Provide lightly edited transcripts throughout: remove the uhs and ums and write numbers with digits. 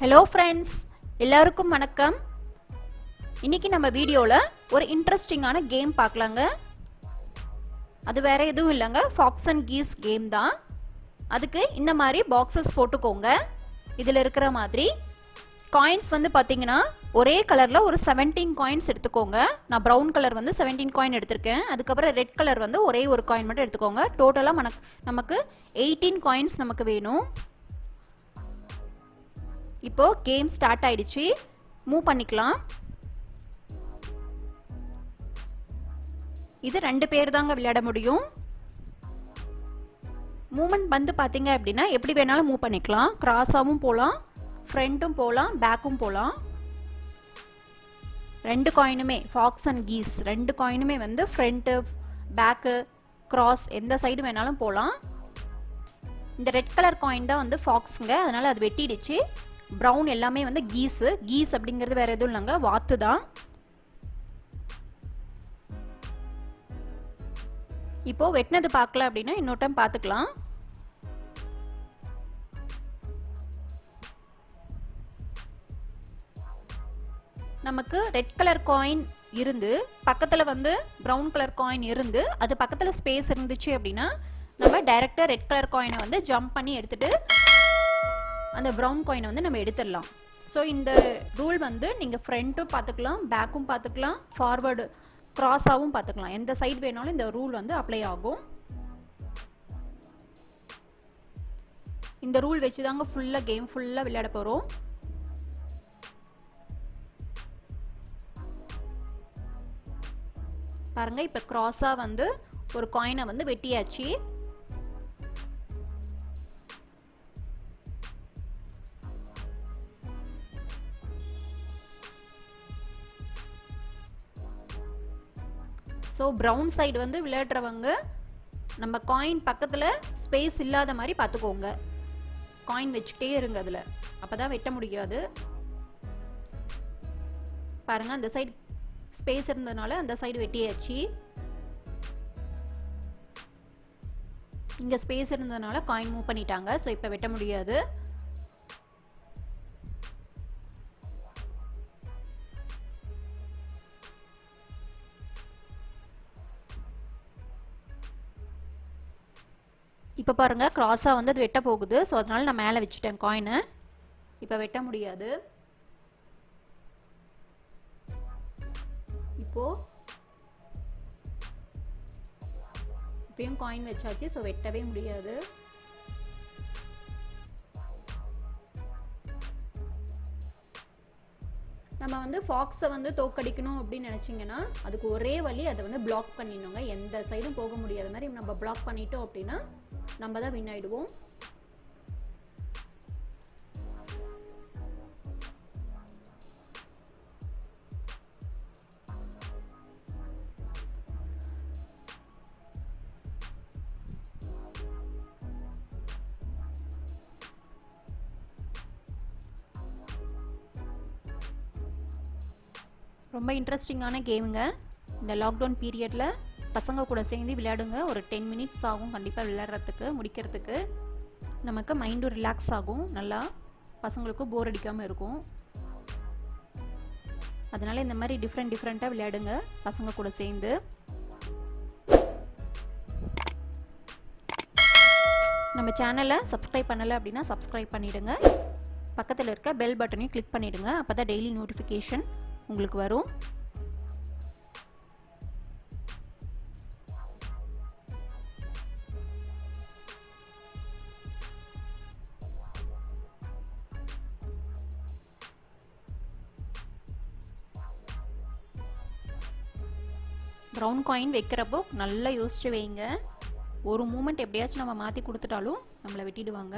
Hello friends, எல்லாருக்கும் வணக்கம். இன்னைக்கு நம்ம வீடியோல ஒரு இன்ட்ரஸ்டிங்கான கேம் பார்க்கலாங்க. அது வேற எதுவும் இல்லங்க, Fox and Geese கேம் தான். அதுக்கு இந்த மாதிரி பாக்ஸஸ் போட்டுக்கோங்க. இதில் இருக்கிற மாதிரி காயின்ஸ் வந்து பார்த்தீங்கன்னா ஒரே கலரில் ஒரு 17 காயின்ஸ் எடுத்துக்கோங்க. நான் ப்ரௌன் கலர் வந்து 17 காயின் எடுத்திருக்கேன். அதுக்கப்புறம் ரெட் கலர் வந்து ஒரே ஒரு காயின் மட்டும் எடுத்துக்கோங்க. டோட்டலாக நமக்கு 18 காயின்ஸ் நமக்கு வேணும். இப்போ கேம் ஸ்டார்ட் ஆயிடுச்சு. மூவ் பண்ணிக்கலாம். இது 2 பேர் தாங்க விளையாட முடியும். மூவ்மெண்ட் வந்து பாத்தீங்க அப்படின்னா எப்படி வேணாலும் மூவ் பண்ணிக்கலாம். கிராஸாவும் போகலாம், ஃப்ரண்ட்டும் போகலாம், பேக்கும் போகலாம். 2 காயினுமே ஃபாக்ஸ் அண்ட் கீஸ் 2 காயினுமே வந்து ஃப்ரண்ட்டு, பேக்கு, கிராஸ் எந்த சைடு வேணாலும் போகலாம். இந்த ரெட் கலர் காயின் தான் வந்து ஃபாக்ஸுங்க, அதனால அது வெட்டிடுச்சு. ப்ரௌன் எல்லாமே வந்து கீஸு. கீஸ் அப்படிங்கிறது வேற எதுவும் இல்லைங்க, வாத்து தான். இப்போ வெட்டினது பார்க்கல அப்படின்னா இன்னொரு டைம் பார்த்துக்கலாம். நமக்கு ரெட் கலர் காயின் இருந்து பக்கத்தில் வந்து ப்ரௌன் கலர் காயின் இருந்து அது பக்கத்தில் ஸ்பேஸ் இருந்துச்சு அப்படின்னா நம்ம டைரெக்டாக ரெட் கலர் காயினை வந்து ஜம்ப் பண்ணி எடுத்துட்டு அந்த ப்ரௌன் காயினை வந்து நம்ம எடுத்துடலாம். ஸோ இந்த ரூல் வந்து நீங்கள் ஃப்ரண்ட்டும் பார்த்துக்கலாம், பேக்கும் பார்த்துக்கலாம், ஃபார்வர்டு கிராஸாகவும் பார்த்துக்கலாம். எந்த சைடு வேணாலும் இந்த ரூல் வந்து அப்ளை ஆகும். இந்த ரூல் வச்சு தாங்க ஃபுல்லாக கேம் ஃபுல்லாக விளையாட போகிறோம். பாருங்க, இப்போ கிராஸாக வந்து ஒரு காயினை வந்து வெட்டியாச்சு. ஸோ ப்ரௌன் சைடு வந்து விளையாடுறவங்க நம்ம காயின் பக்கத்தில் ஸ்பேஸ் இல்லாத மாதிரி பார்த்துக்கோங்க. காயின் வச்சுக்கிட்டே இருங்க, அதில் அப்போ தான் வெட்ட முடியாது. பாருங்கள், அந்த சைடு ஸ்பேஸ் இருந்ததுனால அந்த சைடு வெட்டியாச்சு. இங்கே ஸ்பேஸ் இருந்ததுனால காயின் மூவ் பண்ணிட்டாங்க. ஸோ இப்போ வெட்ட முடியாது. இப்போ பாருங்கள், கிராஸாக வந்து அது வெட்ட போகுது. ஸோ அதனால நான் மேலே வச்சுட்டேன் காயினை. இப்போ வெட்ட முடியாது. இப்பயும் காயின் வச்சாச்சு. ஸோ வெட்டவே முடியாது. நம்ம வந்து ஃபாக்ஸை வந்து தோக்கடிக்கணும் அப்படின்னு நினச்சிங்கன்னா அதுக்கு ஒரே வழி, அதை வந்து பிளாக் பண்ணிடணுங்க. எந்த சைடும் போக முடியாத மாதிரி நம்ம பிளாக் பண்ணிட்டோம் அப்படின்னா நம்ம தான் வின் ஆயிடுவோம். ரொம்ப இன்ட்ரெஸ்டிங்கான கேமுங்க. இந்த லாக்டவுன் பீரியடில் பசங்க கூட சேர்ந்து விளையாடுங்க. ஒரு 10 மினிட்ஸ் ஆகும் கண்டிப்பாக விளையாடுறதுக்கு, முடிக்கிறதுக்கு. நமக்கு மைண்டும் ரிலாக்ஸ் ஆகும், நல்லா பசங்களுக்கும் போர் அடிக்காமல் இருக்கும். அதனால் இந்த மாதிரி டிஃப்ரெண்ட்டாக விளையாடுங்க பசங்க கூட சேர்ந்து. நம்ம சேனலை சப்ஸ்கிரைப் பண்ணலை அப்படின்னா சப்ஸ்கிரைப் பண்ணிவிடுங்க. பக்கத்தில் இருக்க பெல் பட்டனையும் கிளிக் பண்ணிவிடுங்க. அப்போ தான் டெய்லி நோட்டிஃபிகேஷன் உங்களுக்கு வரும். ப்ரௌன் காயின் வைக்கிறப்போ நல்லா யோசிச்சு வைங்க. ஒரு மூமெண்ட் எப்படியாச்சும் நம்ம மாற்றி கொடுத்துட்டாலும் நம்மளை வெட்டிடுவாங்க.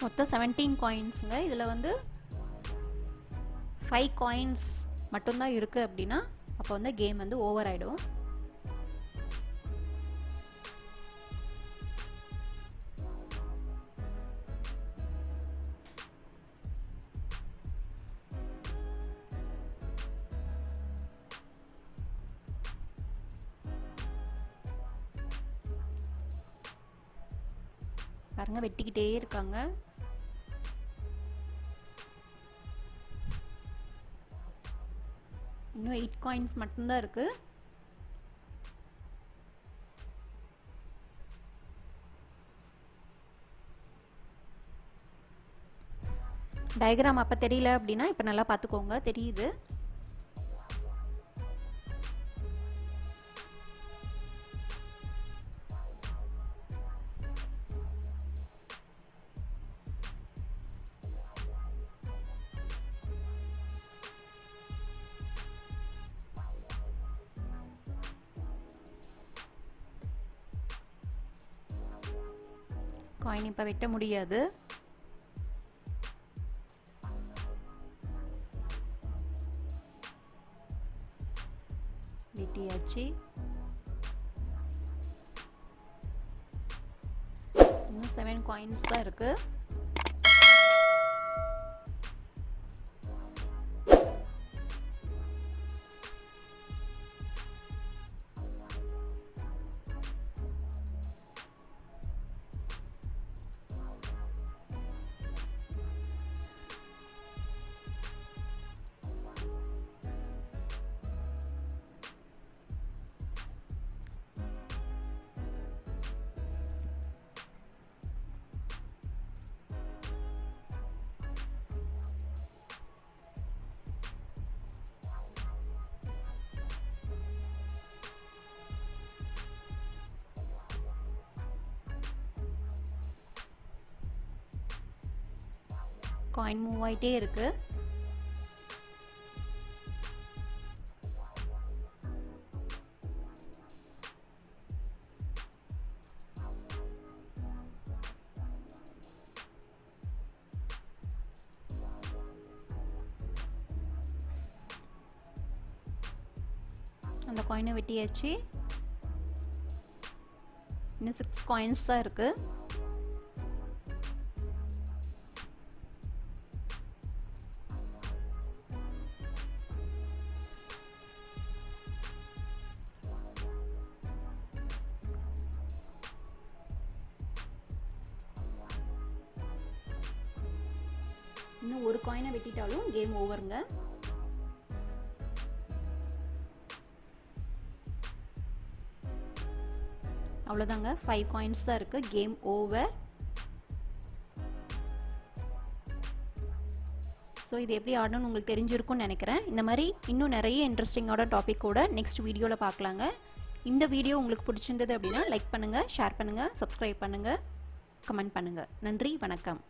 மொத்தம் 17 காயின்ஸுங்க. இதில் வந்து 5 காயின்ஸ் மட்டும்தான் இருக்குது அப்படின்னா அப்போ வந்து கேம் வந்து ஓவர் ஆகிடும். பாருங்க வெட்டிக்கிட்டே இருக்காங்க. இன்னும் 8 காயின்ஸ் மட்டும்தான் இருக்கு. டயக்ராம் அப்போ தெரியல அப்படின்னா இப்போ நல்லா பார்த்துக்கோங்க, தெரியுது. காயின் இப்போ வெட்ட முடியாது. வெட்டியாச்சு. இன்னும் 7 காயின்ஸ் தான் இருக்கு. காயின் மூவ் ஆயிட்டே இருக்கு. அந்த காயினை வெட்டியாச்சு. இன்னும் 6 காயின்ஸ் தான் இருக்கு. இன்னும் ஒரு காயினை வெட்டிட்டாலும் கேம் ஓவருங்க. அவ்வளோதாங்க, 5 காயின்ஸ் தான் இருக்கு. Game over. ஸோ இது எப்படி ஆடணும்னு உங்களுக்கு தெரிஞ்சிருக்கும்னு நினைக்கிறேன். இந்த மாதிரி இன்னும் நிறைய இன்ட்ரெஸ்டிங்கான டாபிக்கோட நெக்ஸ்ட் வீடியோவில் பார்க்கலாங்க. இந்த வீடியோ உங்களுக்கு பிடிச்சிருந்தது அப்படின்னா லைக் பண்ணுங்கள், ஷேர் பண்ணுங்கள், சப்ஸ்கிரைப் பண்ணுங்கள், கமெண்ட் பண்ணுங்கள். நன்றி, வணக்கம்.